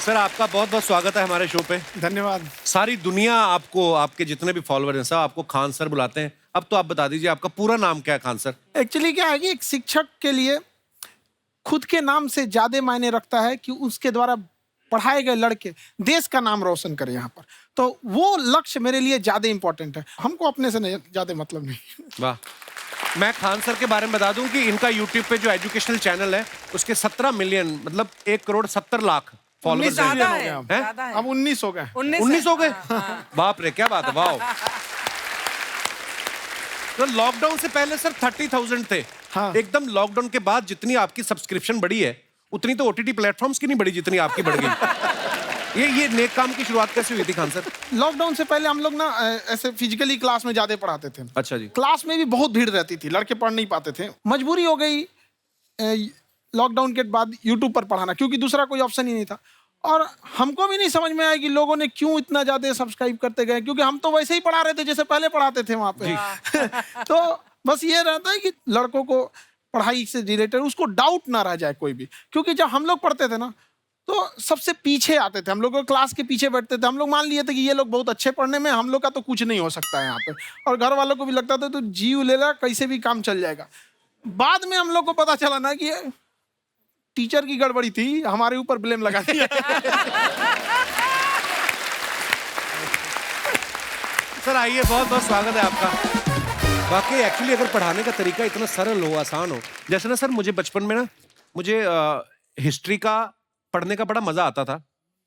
Sir आपका बहुत बहुत स्वागत है हमारे शो पे। धन्यवाद। सारी दुनिया आपको, आपके जितने भी फॉलोअर हैं सब आपको खान सर बुलाते हैं। अब तो आप बता दीजिए आपका पूरा नाम क्या है खान सर? एक्चुअली क्या है कि एक शिक्षक के लिए खुद के नाम से ज्यादा मायने रखता है कि उसके द्वारा पढ़ाए गए लड़के देश का नाम रोशन करें यहाँ पर। तो वो लक्ष्य मेरे लिए ज्यादा इंपॉर्टेंट है, हमको अपने से नहीं ज्यादा मतलब नहीं। वाह। मैं खान सर के बारे में बता दूं कि इनका यूट्यूब पे जो एजुकेशनल चैनल है उसके 17 मिलियन मतलब 1,70,00,000 फॉलोअर्स ज्यादा हैं। है। अब 19 हो गए। 19 हो गए? बाप रे, क्या बात है, वाह। तो लॉकडाउन से पहले सर 30,000 थे। हाँ। एकदम लॉकडाउन के बाद जितनी आपकी सब्सक्रिप्शन बढ़ी है उतनी तो ओटीटी प्लेटफॉर्म्स की नहीं बढ़ी जितनी आपकी बढ़ गई। ये नेक काम की शुरुआत कैसे हुई थी खान सर? लॉकडाउन से पहले हम लोग ना ऐसे फिजिकली क्लास में ज्यादा पढ़ाते थे। अच्छा जी। क्लास में भी बहुत भीड़ रहती थी, लड़के पढ़ नहीं पाते थे। मजबूरी हो गई लॉकडाउन के बाद यूट्यूब पर पढ़ाना, क्योंकि दूसरा कोई ऑप्शन ही नहीं था। और हमको भी नहीं समझ में आया कि लोगों ने क्यों इतना ज्यादा सब्सक्राइब करते गए, क्योंकि हम तो वैसे ही पढ़ा रहे थे जैसे पहले पढ़ाते थे वहां पे। तो बस ये रहता है कि लड़कों को पढ़ाई से रिलेटेड उसको डाउट ना रह जाए कोई भी, क्योंकि जब हम लोग पढ़ते थे ना तो सबसे पीछे आते थे, हम लोग क्लास के पीछे बैठते थे। हम लोग मान लिए थे कि ये लोग बहुत अच्छे पढ़ने में, हम लोग का तो कुछ नहीं हो सकता है यहाँ पे। और घर वालों को भी लगता था तो जीव ले ला, कैसे भी काम चल जाएगा। बाद में हम लोग को पता चला ना कि टीचर की गड़बड़ी थी, हमारे ऊपर ब्लेम लगा दिया। सर आइए, बहुत बहुत स्वागत है आपका। वाकई एक्चुअली अगर पढ़ाने का तरीका इतना सरल हो, आसान हो, जैसे ना सर मुझे बचपन में ना मुझे हिस्ट्री का पढ़ने का बड़ा मजा आता था।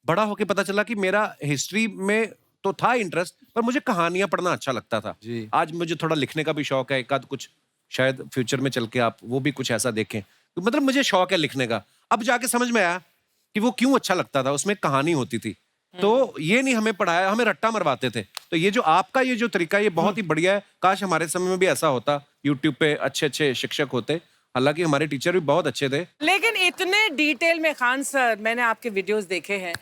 बड़ा होके पता चला कि मेरा हिस्ट्री में तो था इंटरेस्ट, पर मुझे कहानियां पढ़ना अच्छा लगता था। आज मुझे थोड़ा लिखने का भी शौक है, एक आध कुछ शायद फ्यूचर में चल के आप वो भी कुछ ऐसा देखें। तो मतलब मुझे शौक है लिखने का। अब जाके समझ में आया कि वो क्यों अच्छा लगता था, उसमें कहानी होती थी। तो ये नहीं हमें पढ़ाया, हमें रट्टा मरवाते थे। तो ये जो आपका ये जो तरीका है ये बहुत ही बढ़िया है। काश हमारे समय में भी ऐसा होता, यूट्यूब पे अच्छे अच्छे शिक्षक होते। हालांकि हमारे टीचर भी बहुत अच्छे थे। लेकिन इतने डिटेल में खान सर, मैंने आपके वीडियोस देखे हैं,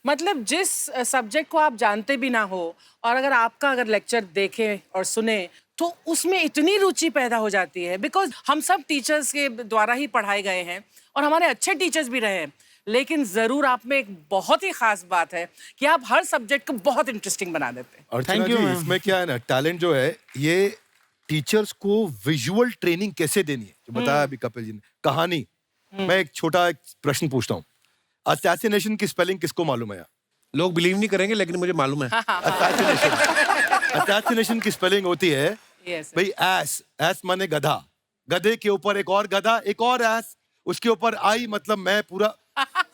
मतलब जिस सब्जेक्ट को आप जानते भी ना हो और अगर लेक्चर देखें और सुने तो उसमें इतनी रुचि पैदा हो जाती है। बिकॉज हम सब टीचर्स के द्वारा ही पढ़ाए गए हैं और हमारे अच्छे टीचर्स भी रहे हैं, लेकिन जरूर आप में एक बहुत ही खास बात है कि आप हर सब्जेक्ट को बहुत इंटरेस्टिंग बना देते हैं। अर्चना जी, इसमें क्या है ना, टैलेंट जो है ये टीचर्स को विजुअल ट्रेनिंग कैसे देनी है, जो बताया अभी कपिल जी ने। कहानी, मैं एक छोटा प्रश्न पूछता हूँ। असैसिनेशन की स्पेलिंग किसको मालूम है यार? लोग बिलीव नहीं करेंगे लेकिन मुझे मालूम है। असैसिनेशन की स्पेलिंग होती है भाई एस माने गधा, गधे के ऊपर एक और गधा, एक और एस, उसके ऊपर आई मतलब मैं पूरा,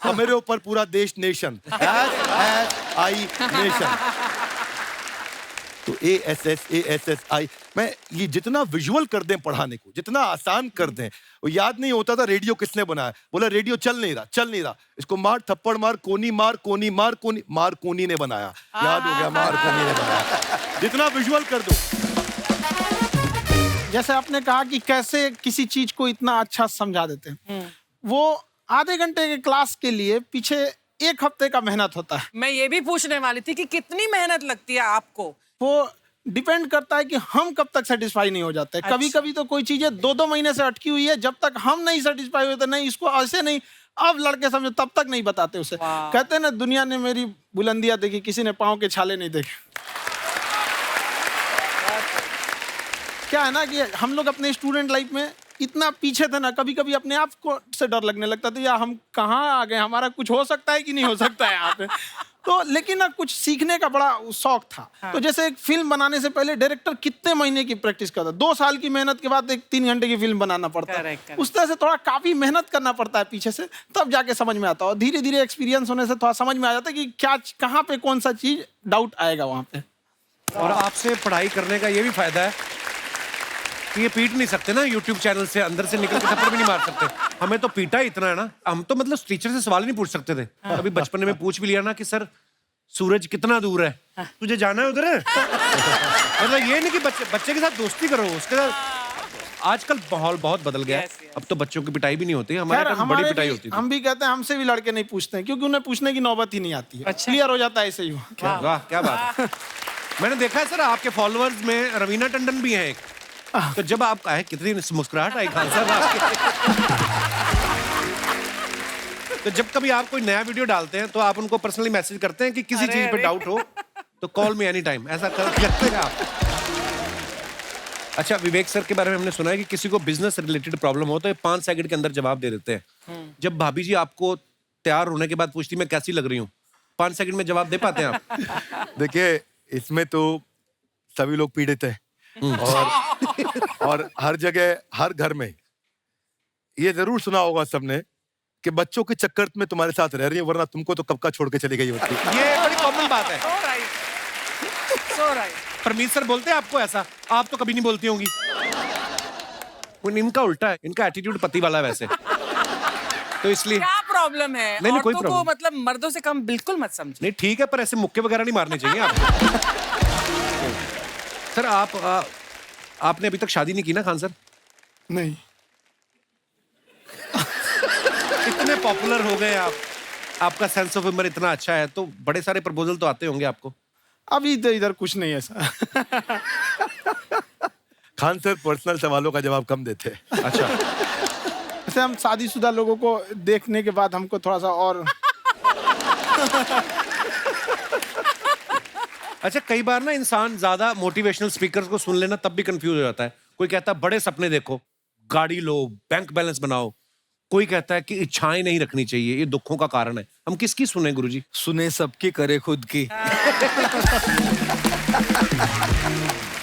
और मेरे ऊपर पूरा देश, नेशन। S I nation. तो ASSASSI, मैं ये जितना विजुअल कर दें पढ़ाने को, जितना आसान कर दें। वो याद नहीं होता था रेडियो किसने बनाया, बोला रेडियो चल नहीं रहा, इसको मार थप्पड़ मार, कोनी मार, कोनी मार, कोनी मार, कोनी ने बनाया। याद हो गया, मार कोनी ने बनाया। जितना विजुअल कर दो। जैसे आपने कहा कि कैसे किसी चीज को इतना अच्छा समझा देते हैं, वो आधे घंटे के क्लास के लिए पीछे 1 हफ्ते का मेहनत होता है। मैं ये भी पूछने वाली थी कि कितनी मेहनत लगती है आपको। वो डिपेंड करता है कि हम कब तक सेटिस्फाई नहीं हो जाते। अच्छा। कभी कभी तो कोई चीजें 2-2 महीने से अटकी हुई है, जब तक हम नहीं सेटिस्फाई होते, नहीं इसको ऐसे नहीं, अब लड़के समझे तब तक नहीं बताते उसे। कहते हैं ना, दुनिया ने मेरी बुलंदियां देखी, किसी ने पाँव के छाले नहीं देखे। क्या है ना कि हम लोग अपने स्टूडेंट लाइफ में इतना पीछे थे ना, कभी कभी अपने आप को से डर लगने लगता था, यार हम कहाँ आ गए, हमारा कुछ हो सकता है कि नहीं हो सकता है यहाँ पे। तो लेकिन ना कुछ सीखने का बड़ा शौक था। तो जैसे एक फिल्म बनाने से पहले डायरेक्टर कितने महीने की प्रैक्टिस करता है, 2 साल की मेहनत के बाद एक 3 घंटे की फिल्म बनाना पड़ता है। उस तरह से थोड़ा काफी मेहनत करना पड़ता है पीछे से, तब जाके समझ में आता है। और धीरे धीरे एक्सपीरियंस होने से थोड़ा समझ में आ जाता है कि क्या, कहाँ पे कौन सा चीज डाउट आएगा वहाँ पे। और आपसे पढ़ाई करने का ये भी फायदा है कि ये पीट नहीं सकते ना यूट्यूब चैनल से, अंदर से निकल के थप्पड़ भी नहीं मार सकते। हमें तो पीटा इतना है ना, हम तो मतलब टीचर से सवाल नहीं पूछ सकते थे। अभी बचपन में पूछ भी लिया ना कि सर सूरज कितना दूर है, तुझे जाना है उधर है। मतलब ये नहीं कि बच्चे के साथ दोस्ती करो, उसके साथ। आजकल माहौल बहुत बदल गया है। अब तो बच्चों की पिटाई भी नहीं होती, हमारे टाइम बड़ी पिटाई होती थी। हम भी कहते हैं, हमसे भी लड़के नहीं पूछते हैं, क्योंकि उन्हें पूछने की नौबत ही नहीं आती है। क्लियर हो जाता है ऐसे ही। वाह, क्या बात है। मैंने देखा है सर आपके फॉलोअर्स में रवीना टंडन भी है एक। तो जब आप आए, कितनी मुस्कुराहट आई खान साहब आपके। तो जब कभी आप कोई नया वीडियो डालते हैं तो आप उनको पर्सनली मैसेज करते हैं कि किसी अरे, चीज पे अरे। डाउट हो तो कॉल मी एनी टाइम, ऐसा करते हैं आप? अच्छा, विवेक सर के बारे में हमने सुना है कि किसी को बिजनेस रिलेटेड प्रॉब्लम हो तो ये 5 सेकंड के अंदर जवाब दे देते हैं। जब भाभी जी आपको तैयार होने के बाद पूछती मैं कैसी लग रही हूँ, 5 सेकंड में जवाब दे पाते हैं आप? देखिए, इसमें तो सभी लोग पीड़ित हैं और हर जगह, हर घर में ये जरूर सुना होगा सबने कि बच्चों के चक्कर में तुम्हारे साथ रह रही है, वरना तुमको तो कब का छोड़ के चली गई होती। ये बड़ी कॉमन बात है। So right. So right. Parmeet sir बोलते हैं आपको ऐसा? आप तो कभी नहीं बोलती होंगी। इनका उल्टा है, इनका एटीट्यूड पति वाला है वैसे, तो इसलिए। क्या प्रॉब्लम है? नहीं, कोई औरतों को problem। मतलब मर्दों से कम बिल्कुल मत समझो। नहीं ठीक है, पर ऐसे मुक्के वगैरह नहीं मारने चाहिए आपको। सर आपने अभी तक शादी नहीं की ना खान सर? नहीं। इतने पॉपुलर हो गए आप, आपका सेंस ऑफ ह्यूमर इतना अच्छा है, तो बड़े सारे प्रपोजल तो आते होंगे आपको। अभी तो इधर कुछ नहीं है ऐसा। खान सर पर्सनल सवालों का जवाब कम देते हैं। अच्छा, वैसे हम शादीशुदा लोगों को देखने के बाद हमको थोड़ा सा और अच्छा कई बार ना इंसान ज्यादा मोटिवेशनल स्पीकर्स को सुन लेना तब भी कंफ्यूज हो जाता है। कोई कहता है बड़े सपने देखो, गाड़ी लो, बैंक बैलेंस बनाओ। कोई कहता है कि इच्छाएं नहीं रखनी चाहिए, ये दुखों का कारण है। हम किसकी सुने गुरुजी? सुने सबकी, करे खुद की।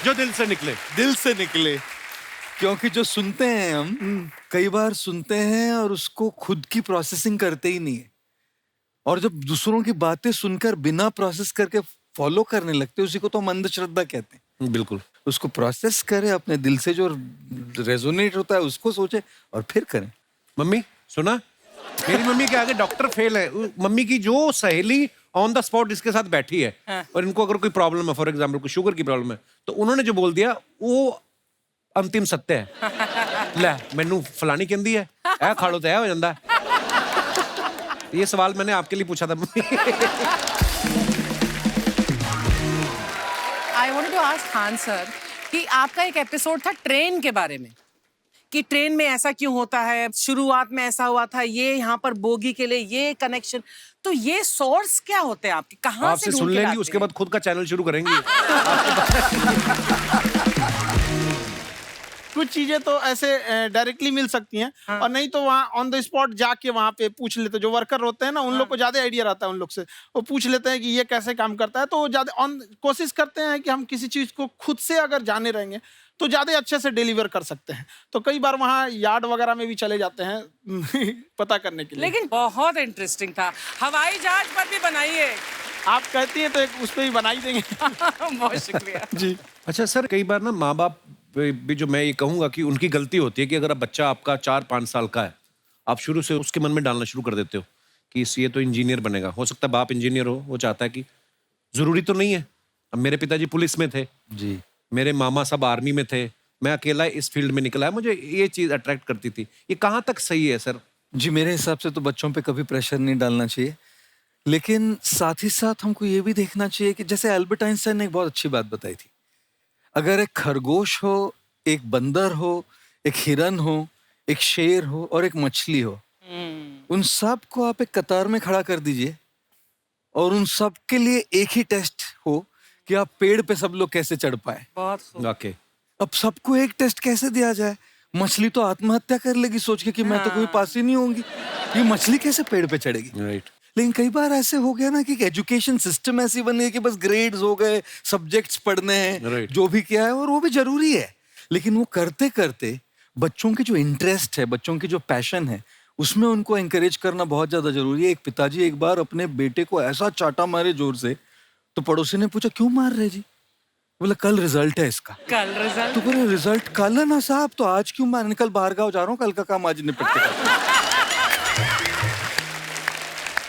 जो दिल से निकले। दिल से निकले। क्योंकि जो सुनते हैं हम कई बार सुनते हैं और उसको खुद की प्रोसेसिंग करते ही नहीं है, और जब दूसरों की बातें सुनकर बिना प्रोसेस करके फॉलो करने लगते हैं, उसी को तो हम अंधश्रद्धा कहते हैं। बिल्कुल। उसको प्रोसेस करें, अपने दिल से जो रेजोनेट होता है उसको सोचे और फिर करें। मम्मी सुना, मेरी मम्मी के आगे डॉक्टर फेल है। मम्मी की जो सहेली ऑन द स्पॉट इसके साथ बैठी है, और इनको अगर कोई प्रॉब्लम है, फॉर एग्जाम्पल कोई शुगर की प्रॉब्लम है, तो उन्होंने जो बोल दिया वो अंतिम सत्य है। ले मैनू फलानी कहती है, ऐ खाड़ो तो ऐ हो जाता है। ये सवाल मैंने आपके लिए पूछा था mummy. I wanted to ask Khan sir कि आपका एक एपिसोड था ट्रेन के बारे में, कि ट्रेन में ऐसा क्यों होता है, शुरुआत में ऐसा हुआ था, ये यहाँ पर बोगी के लिए ये कनेक्शन, तो ये सोर्स क्या होते हैं आपके, कहाँ आपसे से सुन ढूंढ के लेंगी, लाते उसके हैं? बाद खुद का चैनल शुरू करेंगी। कुछ चीजें तो ऐसे डायरेक्टली मिल सकती हैं, और नहीं तो वहाँ ऑन द स्पॉट जाके वहाँ पे पूछ लेते। जो वर्कर होते हैं ना, उन लोग को ज्यादा आइडिया रहता है उन लोग से, वो पूछ लेते हैं कि ये कैसे काम करता है। तो वो ज्यादा कोशिश करते हैं कि हम किसी चीज को खुद से अगर जाने रहेंगे तो ज्यादा अच्छे से डिलीवर कर सकते हैं। तो कई बार वहाँ यार्ड वगैरह में भी चले जाते हैं पता करने के लिए। लेकिन बहुत इंटरेस्टिंग था। हवाई जहाज पर भी बनाइए। आप कहती हैं तो एक उस पर भी बना ही देंगे। बहुत शुक्रिया जी। अच्छा सर, कई बार ना माँ बाप भी, जो मैं ये कहूंगा कि उनकी गलती होती है कि अगर अब बच्चा आपका 4-5 साल का है, आप शुरू से उसके मन में डालना शुरू कर देते हो कि ये तो इंजीनियर बनेगा। हो सकता है बाप इंजीनियर हो, वो चाहता है कि जरूरी तो नहीं है। अब मेरे पिताजी पुलिस में थे जी, मेरे मामा सब आर्मी में थे, मैं अकेला इस फील्ड में निकला है। मुझे ये चीज अट्रैक्ट करती थी। ये कहाँ तक सही है सर? जी मेरे हिसाब से तो बच्चों पे कभी प्रेशर नहीं डालना चाहिए, लेकिन साथ ही साथ हमको ये भी देखना चाहिए कि जैसे एल्बर्ट आइंस्टाइन ने एक बहुत अच्छी बात बताई थी, अगर एक खरगोश हो, एक बंदर हो, एक हिरन हो, एक शेर हो और एक मछली हो, उन सब को आप एक कतार में खड़ा कर दीजिए और उन सब के लिए एक ही टेस्ट हो कि आप पेड़ पे सब लोग कैसे चढ़ पाए। बहुत खूब। ओके। अब सबको एक टेस्ट कैसे दिया जाए? मछली तो आत्महत्या कर लेगी सोच के कि मैं तो कोई पास ही नहीं होंगी, ये मछली कैसे पेड़ पे चढ़ेगी? राइट। लेकिन कई बार ऐसे हो गया ना कि एजुकेशन सिस्टम ऐसी बन गई कि बस ग्रेड्स हो गए, सब्जेक्ट्स पढ़ने हैं, Right. जो भी किया है, और वो भी जरूरी है, लेकिन वो करते करते बच्चों के जो इंटरेस्ट है, बच्चों की जो पैशन है, उसमें उनको एंकरेज करना बहुत ज्यादा जरूरी है। एक पिताजी एक बार अपने बेटे को ऐसा चाटा मारे जोर से, तो पड़ोसी ने पूछा क्यों मार रहे जी? बोला कल रिजल्ट है इसका। कल रिजल्ट? तो बोले रिजल्ट कल है ना साहब, तो आज क्यों मार? कल बाहर गाँव जा रहा हूँ, कल का काम आज निपट के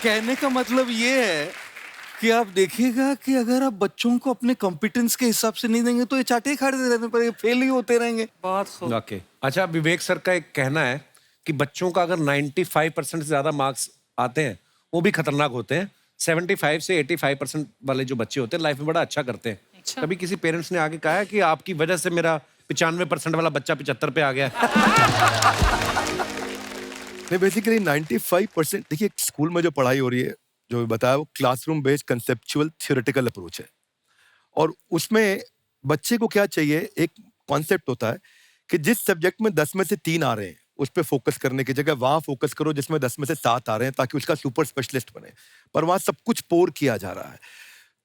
कहने का मतलब ये है कि आप देखिएगा कि अगर आप बच्चों को अपने कॉम्पिटेंस के हिसाब से नहीं देंगे तो ये चाटे ही खाते रहने पर फेल ही होते रहेंगे। बहुत खूब। ओके। अच्छा, विवेक सर का एक कहना है कि बच्चों का अगर 95% से ज्यादा मार्क्स आते हैं वो भी खतरनाक होते हैं। 75 से 85% वाले जो बच्चे होते हैं लाइफ में बड़ा अच्छा करते हैं। अच्छा। कभी किसी पेरेंट्स ने आके कहा है कि आपकी वजह से मेरा 95% वाला बच्चा 75 पे आ गया? नहीं, बेसिकली 95% देखिए स्कूल में जो पढ़ाई हो रही है, जो भी बताया, वो classroom based conceptual theoretical approach है। और उसमें बच्चे को क्या चाहिए, एक कॉन्सेप्ट होता है कि जिस सब्जेक्ट में 10 में से 3 आ रहे हैं उस पर फोकस करने की जगह वहां फोकस करो जिसमें 10 में से 7 आ रहे हैं, ताकि उसका सुपर स्पेशलिस्ट बने। पर वहां सब कुछ पोर किया जा रहा है।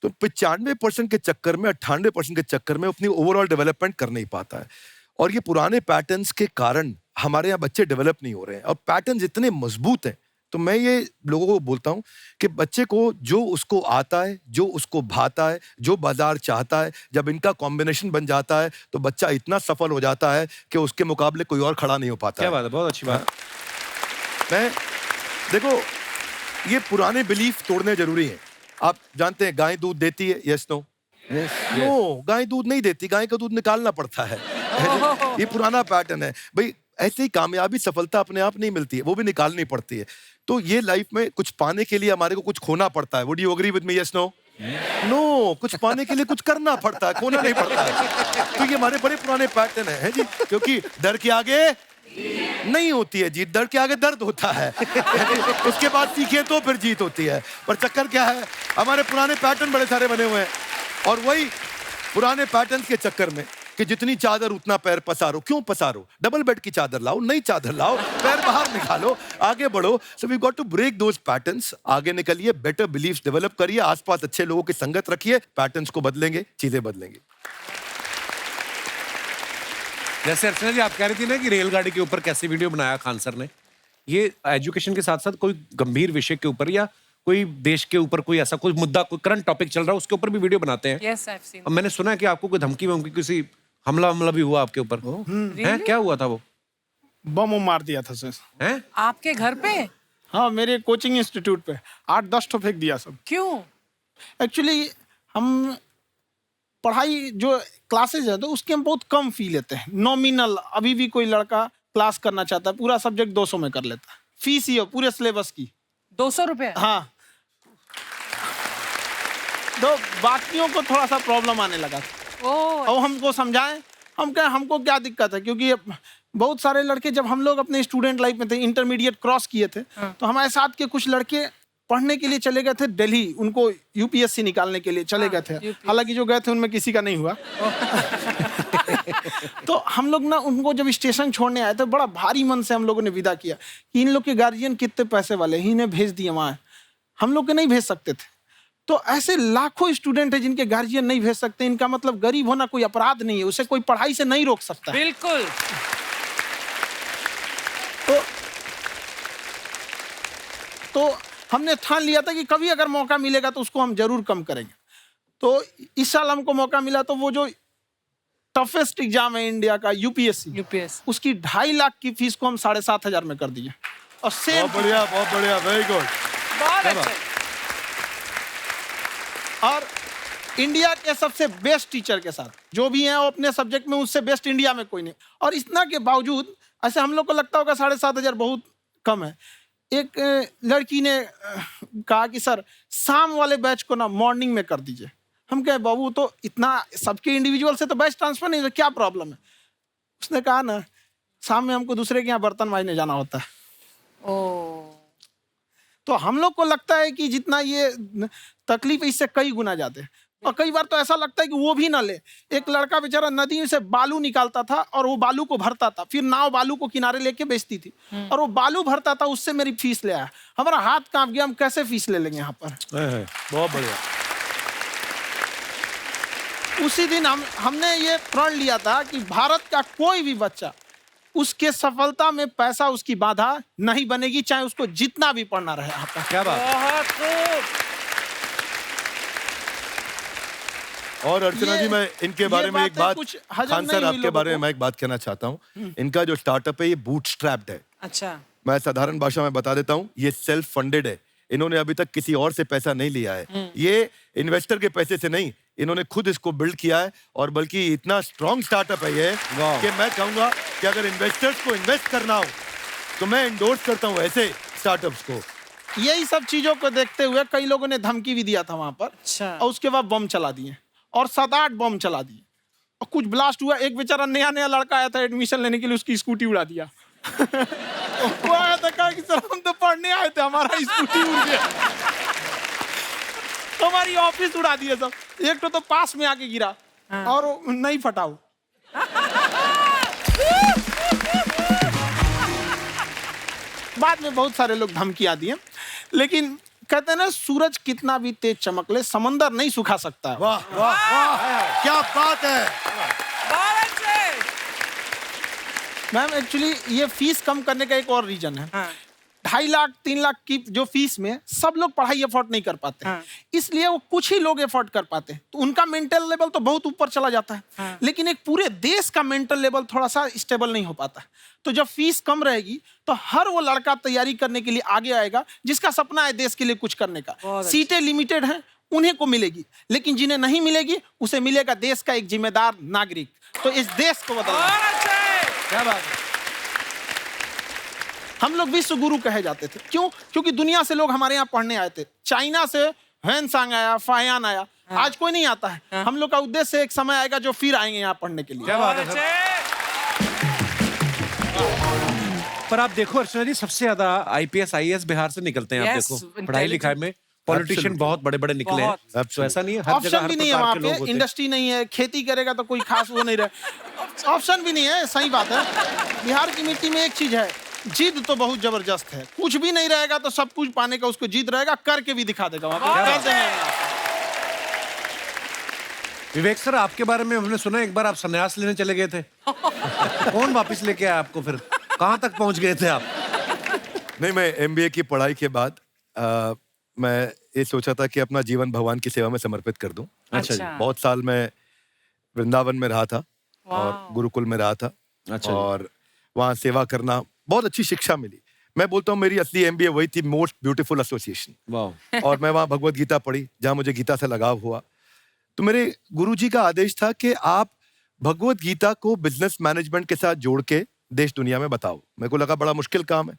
तो 95% के चक्कर में, 98% के चक्कर में अपनी ओवरऑल डेवलपमेंट कर नहीं पाता है। और ये पुराने पैटर्न्स के कारण हमारे यहाँ बच्चे डेवलप नहीं हो रहे हैं। और पैटर्न्स इतने मजबूत हैं, तो मैं ये लोगों को बोलता हूँ कि बच्चे को जो उसको आता है, जो उसको भाता है, जो बाजार चाहता है, जब इनका कॉम्बिनेशन बन जाता है तो बच्चा इतना सफल हो जाता है कि उसके मुकाबले कोई और खड़ा नहीं हो पाता। क्या बात है, बहुत अच्छी बात। मैं देखो, ये पुराने बिलीफ तोड़ने जरूरी है। आप जानते हैं गाय दूध देती है, यस नो? नो, गाय दूध नहीं देती, गाय का दूध निकालना पड़ता है। ये पुराना पैटर्न है भाई। ऐसे ही कामयाबी, सफलता अपने आप नहीं मिलती है, वो भी निकालनी पड़ती है। तो ये लाइफ में कुछ पाने के लिए हमारे को कुछ खोना पड़ता है। Would you agree with me, yes no? No, कुछ पाने के लिए कुछ करना पड़ता है, खोना नहीं पड़ता है। तो ये हमारे बड़े पुराने पैटर्न है जी, क्योंकि डर के आगे नहीं होती है जीत, डर के आगे दर्द होता है। उसके बाद सीखे तो फिर जीत होती है। पर चक्कर क्या है, हमारे पुराने पैटर्न बड़े सारे बने हुए हैं। और वही पुराने पैटर्न के चक्कर में कि जितनी चादर उतना पैर पसारो। क्यों पसारो? डबल बेड की चादर लाओ, नई चादर लाओ, पैर बाहर निकालो, आगे बढ़ो। So we got to break those patterns. आगे निकलिए, बेटर बिलीफ्स डेवलप करिए, आसपास अच्छे लोगों की संगत रखिए, पैटर्न्स को बदलेंगे, चीजें बदलेंगी। जैसे अर्चना जी आप कह रही थी ना कि रेलगाड़ी के ऊपर कैसे वीडियो बनाया खान सर ने, ये एजुकेशन के साथ साथ कोई गंभीर विषय के ऊपर या कोई देश के ऊपर कोई ऐसा कोई मुद्दा, कोई करंट टॉपिक चल रहा है, उसके ऊपर भी वीडियो बनाते हैं। Yes, I've seen. अब मैंने सुना है कि आपको कोई धमकी वमकी, किसी हमला भी हुआ आपके ऊपर, हैं? क्या हुआ था वो? बम मार दिया था सर। हैं? आपके घर पे? हाँ, मेरे कोचिंग इंस्टीट्यूट पे 8-10 ठो फेंक दिया सब। क्यों? एक्चुअली हम पढ़ाई जो क्लासेज है तो उसके हम बहुत कम फी लेते हैं। नॉमिनल, अभी भी कोई लड़का क्लास करना चाहता है, पूरा सब्जेक्ट 200 में कर लेता है। फीस ही हो पूरे सिलेबस की 200 रुपए? हाँ। तो बाकियों को थोड़ा सा प्रॉब्लम आने लगा। और हमको समझाएं, हम क्या, हमको क्या दिक्कत है, क्योंकि बहुत सारे लड़के, जब हम लोग अपने स्टूडेंट लाइफ में थे, इंटरमीडिएट क्रॉस किए थे, तो हमारे साथ के कुछ लड़के पढ़ने के लिए चले गए थे दिल्ली, उनको यूपीएससी निकालने के लिए चले गए थे। हालांकि जो गए थे उनमें किसी का नहीं हुआ। तो हम लोग ना उनको जब स्टेशन छोड़ने आए थे, बड़ा भारी मन से हम लोगों ने विदा किया कि इन लोग के गार्जियन कितने पैसे वाले हैं, इन्हें भेज दिए वहाँ, हम लोग के नहीं भेज सकते थे। तो ऐसे लाखों स्टूडेंट है जिनके गार्जियन नहीं भेज सकते। इनका मतलब गरीब होना कोई अपराध नहीं है, उसे कोई पढ़ाई से नहीं रोक सकता। बिल्कुल। तो हमने ठान लिया था कि कभी अगर मौका मिलेगा तो उसको हम जरूर कम करेंगे। तो इस साल हमको मौका मिला, तो वो जो टफेस्ट एग्जाम है इंडिया का, यूपीएससी, उसकी 2.5 लाख की फीस को हम 7,500 में कर दिए। और सेम, बहुत बढ़िया, वेरी गुड। बहुत अच्छा। और इंडिया के सबसे बेस्ट टीचर के साथ जो भी हैं, वो अपने सब्जेक्ट में उससे बेस्ट इंडिया में कोई नहीं। और इतना के बावजूद, ऐसे हम लोग को लगता होगा 7,500 बहुत कम है। एक लड़की ने कहा कि सर शाम वाले बैच को ना मॉर्निंग में कर दीजिए। हम कहे बाबू, तो इतना सबके इंडिविजुअल से तो बैच ट्रांसफर नहीं, तो क्या प्रॉब्लम है? उसने कहा ना, शाम में हमको दूसरे के यहाँ बर्तन मांजने जाना होता है। तो हम लोग को लगता है कि जितना ये तकलीफ, इससे कई गुना ज्यादा है। और कई बार तो ऐसा लगता है कि वो भी ना ले। एक लड़का बेचारा नदी से बालू निकालता था और वो बालू को भरता था, फिर नाव बालू को किनारे लेके बेचती थी, और वो बालू भरता था, उससे मेरी फीस ले आया। हमारा हाथ कांप गया, हम कैसे फीस ले लेंगे यहाँ पर। बहुत बढ़िया। उसी दिन हमने ये प्रण लिया था कि भारत का कोई भी बच्चा, उसके सफलता में पैसा उसकी बाधा नहीं बनेगी, चाहे उसको जितना भी पढ़ना रहे यहाँ पर। क्या बात। बहुत खूब। और अर्चना जी, मैं इनके बारे में एक बात, खान सर आपके बारे में मैं एक बात कहना चाहता हूँ। इनका जो स्टार्टअप है ये बूटस्ट्रैप्ड है। अच्छा। मैं साधारण भाषा में बता देता हूँ, ये सेल्फ फंडेड है। इन्होंने अभी तक किसी और से पैसा नहीं लिया है। ये इन्वेस्टर के पैसे से नहीं, इन्होंने खुद इसको बिल्ड किया है। और बल्कि इतना स्ट्रॉन्ग स्टार्टअप है ये कि मैं कहूंगा कि अगर इन्वेस्टर्स को इन्वेस्ट करना हो तो मैं इंडोर्स करता हूँ ऐसे स्टार्टअप्स को। यही सब चीजों को देखते हुए कई लोगों ने धमकी भी दिया था वहां पर। अच्छा। और उसके बाद बम चला दिए, और 7-8 बम चला दिए, और कुछ ब्लास्ट हुआ। एक बेचारा नया लड़का आया था एडमिशन लेने के लिए, उसकी स्कूटी उड़ा दिया। वो आया था कहा कि सर हम तो पढ़ने आए थे, हमारा स्कूटी उड़ गया, हमारी ऑफिस उड़ा दिया सब। एक तो पास में आके गिरा और नहीं फटा वो। बाद में बहुत सारे लोग धमकियां दिए, लेकिन कहते हैं ना सूरज कितना भी तेज चमक ले समंदर नहीं सुखा सकता। वाह वाह वाह, क्या बात है। मैम एक्चुअली ये फीस कम करने का एक और रीजन है। 2.5 लाख 3 लाख की जो फीस में सब लोग पढ़ाई अफोर्ड नहीं कर पाते हैं, इसलिए वो कुछ ही लोग अफोर्ड कर पाते हैं, तो उनका मेंटल लेवल तो बहुत ऊपर चला जाता है, लेकिन एक पूरे देश का मेंटल लेवल थोड़ा सा स्टेबल नहीं हो पाता। तो जब फीस कम रहेगी तो हर वो लड़का तैयारी करने के लिए आगे आएगा जिसका सपना है देश के लिए कुछ करने का। सीटें लिमिटेड हैं, उन्हें को मिलेगी, लेकिन जिन्हें नहीं मिलेगी उसे मिलेगा देश का एक जिम्मेदार नागरिक। तो इस देश को बदलना। क्या बात है। हम लोग विश्व गुरु कहे जाते थे, क्यों? क्योंकि दुनिया से लोग हमारे यहाँ पढ़ने आए थे। चाइना से ह्वेनसांग आया, फायान आया, आज कोई नहीं आता है। हम लोग का उद्देश्य एक समय आएगा जो फिर आएंगे यहाँ पढ़ने के लिए। क्या बात है सर। पर आप देखो अर्चना जी, सबसे ज्यादा IPS IAS बिहार से निकलते हैं। आप Yes, देखो पढ़ाई लिखाई में पॉलिटिशियन बहुत बड़े बड़े निकले हैं, तो ऐसा नहीं है हर जगह ऑप्शन हर भी नहीं है प्रकार वहाँ के लोग पे, होते हैं। इंडस्ट्री नहीं है, खेती करेगा तो कोई खास वो नहीं रहे, ऑप्शन भी नहीं है। सही बात है। बिहार की मिट्टी में एक चीज है, जिद तो बहुत जबरदस्त है। कुछ भी नहीं रहेगा तो सब कुछ पाने का उसको जिद रहेगा, करके भी दिखा देगा वहाँ पे। कर देंगे। विवेक सर, आपके बारे में हमने सुना एक बार आप संन्यास लेने चले गए थे। कौन वापस लेके आया आपको? फिर कहाँ तक पहुंच गए थे आप? नहीं, मैं MBA की पढ़ाई के बाद मैं ये सोचा था कि अपना जीवन भगवान की सेवा में समर्पित कर दूं। अच्छा जी। बहुत साल मैं वृंदावन में रहा था और गुरुकुल में रहा था। अच्छा। और वहाँ सेवा करना, बहुत अच्छी शिक्षा मिली। मैं बोलता हूँ मेरी असली MBA वही थी, मोस्ट ब्यूटीफुल एसोसिएशन। वाह। और मैं वहाँ भगवत गीता पढ़ी, जहाँ मुझे गीता से लगाव हुआ। तो मेरे गुरुजी का आदेश था कि आप भगवत गीता को बिजनेस मैनेजमेंट के साथ जोड़ के देश दुनिया में बताओ। मेरे को लगा बड़ा मुश्किल काम है।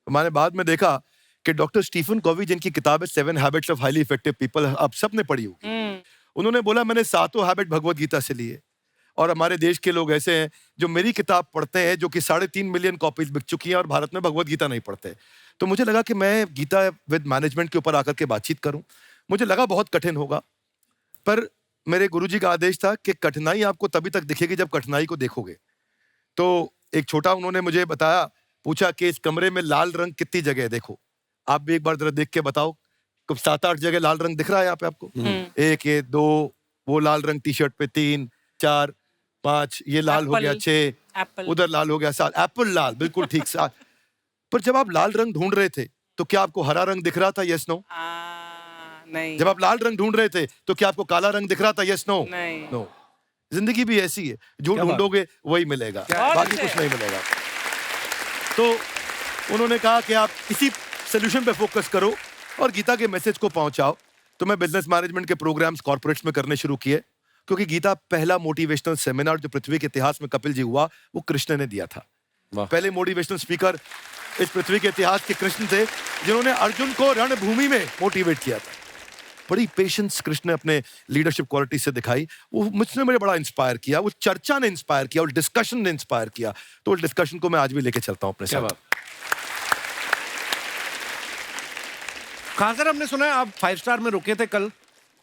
मैंने बाद में देखा कि डॉक्टर स्टीफन कॉवी, जिनकी किताब है 7 habits of highly effective people, आप सबने पढ़ी होगी, उन्होंने बोला मैंने 7 हैबिट भगवत गीता से लिए। और हमारे देश के लोग ऐसे हैं जो मेरी किताब पढ़ते हैं, जो कि 3.5 मिलियन कॉपीज बिक चुकी हैं, और भारत में भगवत गीता नहीं पढ़ते। तो मुझे लगा कि मैं गीता विद मैनेजमेंट के ऊपर आकर के बातचीत करूं। मुझे लगा बहुत कठिन होगा, पर मेरे गुरुजी का आदेश था कि कठिनाई आपको तभी तक दिखेगी जब कठिनाई को देखोगे। तो एक छोटा उन्होंने मुझे बताया, पूछा कि इस कमरे में लाल रंग कितनी जगह है, देखो आप भी एक बार जरा देख के बताओ। कुछ 7-8 जगह लाल रंग दिख रहा है यहाँ पे आपको? 1 ये 2, वो लाल रंग टी शर्ट पे 3 4 5, ये लाल हो गया 6, उधर लाल हो गया 7, एप्पल लाल, बिल्कुल ठीक 7। पर जब आप लाल रंग ढूंढ रहे थे तो क्या आपको हरा रंग दिख रहा था? Yes no? नहीं। जब आप लाल रंग ढूंढ रहे थे तो क्या आपको काला रंग दिख रहा था? Yes no? नहीं। नो। जिंदगी भी ऐसी है, जो ढूंढोगे वही मिलेगा, बाकी कुछ नहीं मिलेगा। तो उन्होंने कहा कि आप इसी सोल्यूशन पे फोकस करो और गीता के मैसेज को पहुंचाओ। तो मैं बिजनेस मैनेजमेंट के प्रोग्राम्स कॉर्पोरेट्स में करने शुरू किए, क्योंकि गीता पहला मोटिवेशनल सेमिनार जो पृथ्वी के इतिहास में कपिल जी हुआ, वो कृष्ण ने दिया था। पहले मोटिवेशनल स्पीकर इस पृथ्वी के इतिहास के कृष्ण थे, जिन्होंने अर्जुन को रणभूमि में मोटिवेट किया था। बड़ी पेशेंस कृष्ण ने अपने लीडरशिप क्वालिटी से दिखाई। वो मुझसे मुझे बड़ा इंस्पायर किया, वो चर्चा ने इंस्पायर किया, और डिस्कशन ने इंस्पायर किया। तो उस डिस्कशन को मैं आज भी लेके चलता हूँ अपने साथ। कहाँ सर, हमने सुना है आप 5 स्टार में रुके थे कल,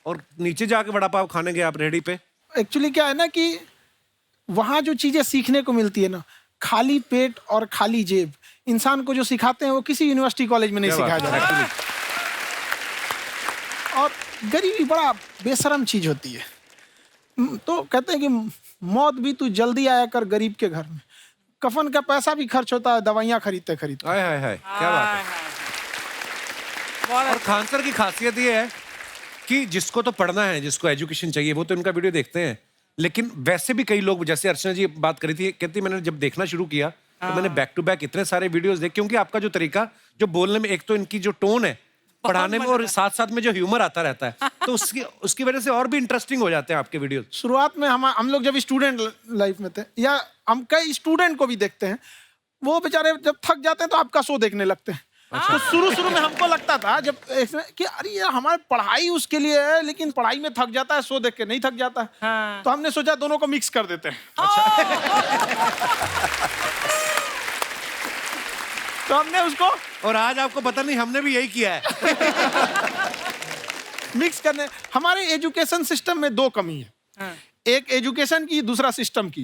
और नीचे जाके वड़ा पाव खाने गए आप रेहड़ी पे। एक्चुअली क्या है ना कि वहाँ जो चीजें सीखने को मिलती है ना, खाली पेट और खाली जेब इंसान को जो सिखाते हैं वो किसी यूनिवर्सिटी कॉलेज में नहीं सिखाया जाता। और गरीबी बड़ा बेशरम चीज होती है। तो कहते हैं कि मौत भी तू जल्दी आया कर गरीब के घर में। कफन का पैसा भी खर्च होता है दवाइयाँ खरीदते खरीदते। हाय हाय हाय, क्या बात है। और खान सर की खासियत ये है कि जिसको तो पढ़ना है, जिसको एजुकेशन चाहिए, वो तो इनका वीडियो देखते हैं। लेकिन वैसे भी कई लोग, जैसे अर्चना जी बात करी थी, कहती मैंने जब देखना शुरू किया तो मैंने बैक टू बैक इतने सारे वीडियोस देखे, क्योंकि आपका जो तरीका जो बोलने में, एक तो इनकी जो टोन है पढ़ाने में, और साथ साथ में जो ह्यूमर आता रहता है, तो उसकी वजह से और भी इंटरेस्टिंग हो जाते हैं आपके वीडियो। शुरुआत में हम लोग जब स्टूडेंट लाइफ में थे, या हम कई स्टूडेंट को भी देखते हैं, वो बेचारे जब थक जाते हैं तो आपका शो देखने लगते हैं। तो शुरू में हमको लगता था जब कि अरे यार हमारी पढ़ाई उसके लिए है, लेकिन पढ़ाई में थक जाता है, शो देख के नहीं थक जाता है। तो हमने सोचा दोनों को मिक्स कर देते हैं। तो हमने उसको और आज आपको पता नहीं हमने भी यही किया है। मिक्स करने। हमारे एजुकेशन सिस्टम में दो कमी है, हाँ। एक एजुकेशन की, दूसरा सिस्टम की।